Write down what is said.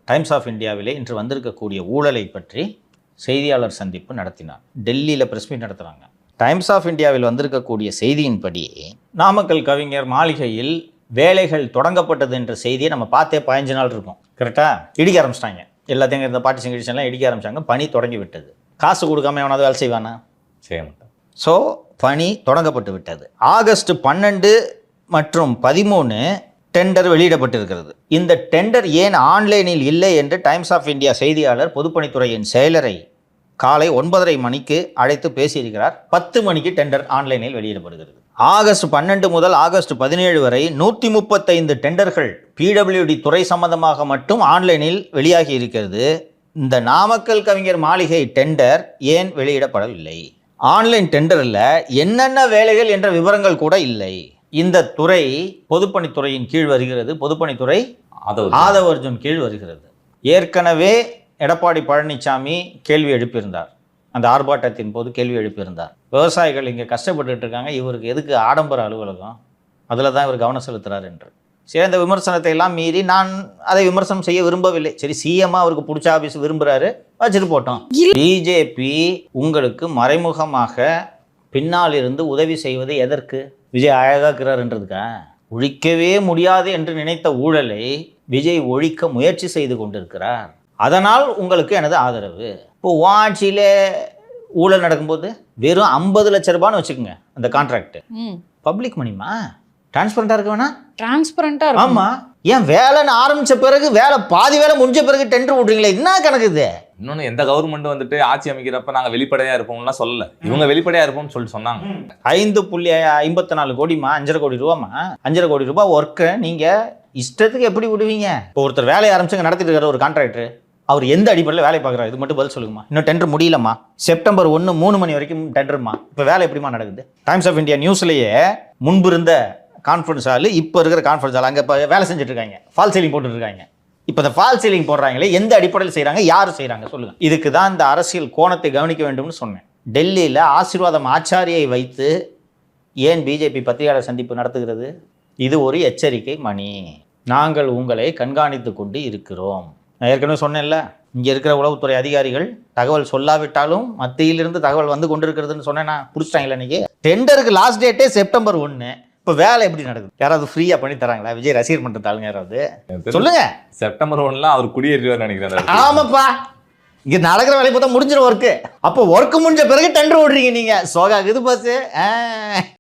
Times of இந்தியாவிலே இன்று வந்திருக்கக்கூடிய ஊழலை பற்றி செய்தியாளர் சந்திப்பு நடத்தினார். டெல்லியில் பிரஸ் மீட் நடத்துகிறாங்க. டைம்ஸ் ஆஃப் இந்தியாவில் வந்திருக்கக்கூடிய செய்தியின்படி நாமக்கல் கவிஞர் மாளிகையில் வேலைகள் தொடங்கப்பட்டது என்ற செய்தியை நம்ம பார்த்தே 15 நாள் இருக்கும். கரெக்டாக இடிக்க ஆரம்பிச்சிட்டாங்க. எல்லாத்தையும் இந்த பார்ட்டிஷன் கிடிஷன்லாம் இடிக்க ஆரம்பித்தாங்க. பணி தொடங்கி விட்டது. காசு கொடுக்காம எவனாவது வேலை செய்வானா? செய்ய மாட்டான். ஸோ பணி தொடங்கப்பட்டு விட்டது. ஆகஸ்ட் 12 மற்றும் 13 டெண்டர் வெளியிடப்பட்டிருக்கிறது. இந்த டெண்டர் ஏன் ஆன்லைனில் இல்லை என்று டைம்ஸ் ஆஃப் இந்தியா செய்தியாளர் பொதுப்பணித்துறையின் செயலரை காலை 9:30 மணிக்கு அழைத்து பேசியிருக்கிறார். 10 மணிக்கு டெண்டர் ஆன்லைனில் வெளியிடப்படுகிறது. ஆகஸ்ட் 12 முதல் ஆகஸ்ட் 17 வரை 135 டெண்டர்கள் பிடபிள்யூடி துறை சம்பந்தமாக மட்டும் ஆன்லைனில் வெளியாகி இருக்கிறது. இந்த நாமக்கல் கவிஞர் மாளிகை டெண்டர் ஏன் வெளியிடப்படவில்லை? ஆன்லைன் டெண்டரில் என்னென்ன வேலைகள் என்ற விவரங்கள் கூட இல்லை. இந்த துறை பொதுப்பணித்துறையின் கீழ் வருகிறது. பொதுப்பணித்துறை ஆதவர்ஜுன் கீழ் வருகிறது. ஏற்கனவே எடப்பாடி பழனிசாமி கேள்வி எழுப்பியிருந்தார். அந்த ஆர்ப்பாட்டத்தின் போது கேள்வி எழுப்பியிருந்தார். விவசாயிகள் இங்கே கஷ்டப்பட்டுட்டு இருக்காங்க, இவருக்கு எதுக்கு ஆடம்பர அலுவலகம், அதில் தான் இவர் கவனம் செலுத்துகிறார் என்று. சரி, அந்த விமர்சனத்தை எல்லாம் மீறி நான் அதை விமர்சனம் செய்ய விரும்பவில்லை. சரி, சிஎம்மா அவருக்கு பிடிச்ச ஆஃபீஸ் விரும்புகிறாரு, வச்சுட்டு போட்டோம். பிஜேபி உங்களுக்கு மறைமுகமாக பின்னால் இருந்து உதவி செய்வது எதற்கு? விஜய் அழகாக்குறாருன்றதுக்கா? ஒழிக்கவே முடியாது என்று நினைத்த ஊழலை விஜய் ஒழிக்க முயற்சி செய்து கொண்டிருக்கிறார். அதனால் உங்களுக்கு எனது ஆதரவு. இப்போ ஆட்சியில் ஊழல் நடக்கும்போது வெறும் 50 லட்ச ரூபான்னு வச்சுக்கோங்க. அந்த கான்ட்ராக்ட் பப்ளிக் மணிமா, டிரான்ஸ்பரண்டாக இருக்க வேணா? டிரான்ஸ்பரண்டாக இருக்கும். ஆமாம். ஏன் வேலைன்னு ஆரம்பித்த பிறகு பாதி வேலை முடிஞ்ச பிறகு டெண்டர் விட்றீங்களே, என்ன கணக்கு இது? இன்னொன்று, எந்த கவர்மெண்ட் வந்துட்டு ஆட்சி அமைக்கிறப்ப நாங்கள் வெளிப்படையாக இருப்போம்லாம் சொல்லலை. இவங்க வெளிப்படையாக இருப்போம்னு சொல்லிட்டு சொன்னாங்க. 5.54 கோடிமா, 5.5 கோடி ரூபாமா. 5.5 கோடி ரூபாய் ஒர்க்கை நீங்கள் இஷ்டத்துக்கு எப்படி விடுவீங்க? இப்போ ஒருத்தர் வேலையை ஆரம்பிச்சுங்க நடத்திட்டு இருக்கிற ஒரு கான்ட்ராக்டர், அவர் எந்த அடிப்படையில் வேலை பார்க்குறாரு? இது மட்டும் பதில் சொல்லுங்கம்மா. இன்னும் டெண்டர் முடியலம்மா. செப்டம்பர் 1 3 மணி வரைக்கும் டெண்டர்மா. இப்போ வேலை எப்படிமா நடக்குது? டைம்ஸ் ஆஃப் இந்தியா நியூஸ்லேயே முன்பு இருந்த கான்ஃபரன்ஸ் ஹால், இப்போ இருக்கிற கான்ஃபரன்ஸ் ஹால், அங்கே இப்போ வேலை செஞ்சுட்டு இருக்காங்க. ஃபால் சீலிங் போட்டுருக்காங்க. இப்போ இந்த ஃபால் சீலிங் போடுறாங்களே, எந்த அடிப்படையில் செய்கிறாங்க, யார் செய்கிறாங்க சொல்லுங்கள். இதுக்கு தான் இந்த அரசியல் கோணத்தை கவனிக்க வேண்டும்னு சொன்னேன். டெல்லியில் ஆசீர்வாதம் ஆச்சாரியை வைத்து ஏன் பிஜேபி பத்திரிகையாளர் சந்திப்பு நடத்துகிறது? இது ஒரு எச்சரிக்கை மணி. நாங்கள் உங்களை கண்காணித்து கொண்டு இருக்கிறோம். நான் ஏற்கனவே சொன்னேன்ல, இங்கே இருக்கிற உளவுத்துறை அதிகாரிகள் தகவல் சொல்லாவிட்டாலும் மத்தியிலிருந்து தகவல் வந்து கொண்டு இருக்கிறதுன்னு சொன்னேன்னா பிடிச்சிட்டாங்களா? இன்னைக்கு டெண்டருக்கு லாஸ்ட் டேட்டே செப்டம்பர் 1. இப்போ வேலை எப்படி நடக்குது? யாராவது ஃப்ரீயாக பண்ணி தராங்களா? விஜய் ரசிகர் பண்ணுறதாளுங்க யாராவது சொல்லுங்க. செப்டம்பர் 1 அவர் குடியேறிவார் நினைக்கிறேன். ஆமாப்பா, இங்கே நடக்கிற வேலையை பார்த்தா முடிஞ்சிடும் ஒர்க்கு. அப்போ ஒர்க்கு முடிஞ்ச பிறகு டெண்டர் ஓடுறீங்க நீங்கள். சோகா இது பாஸ்.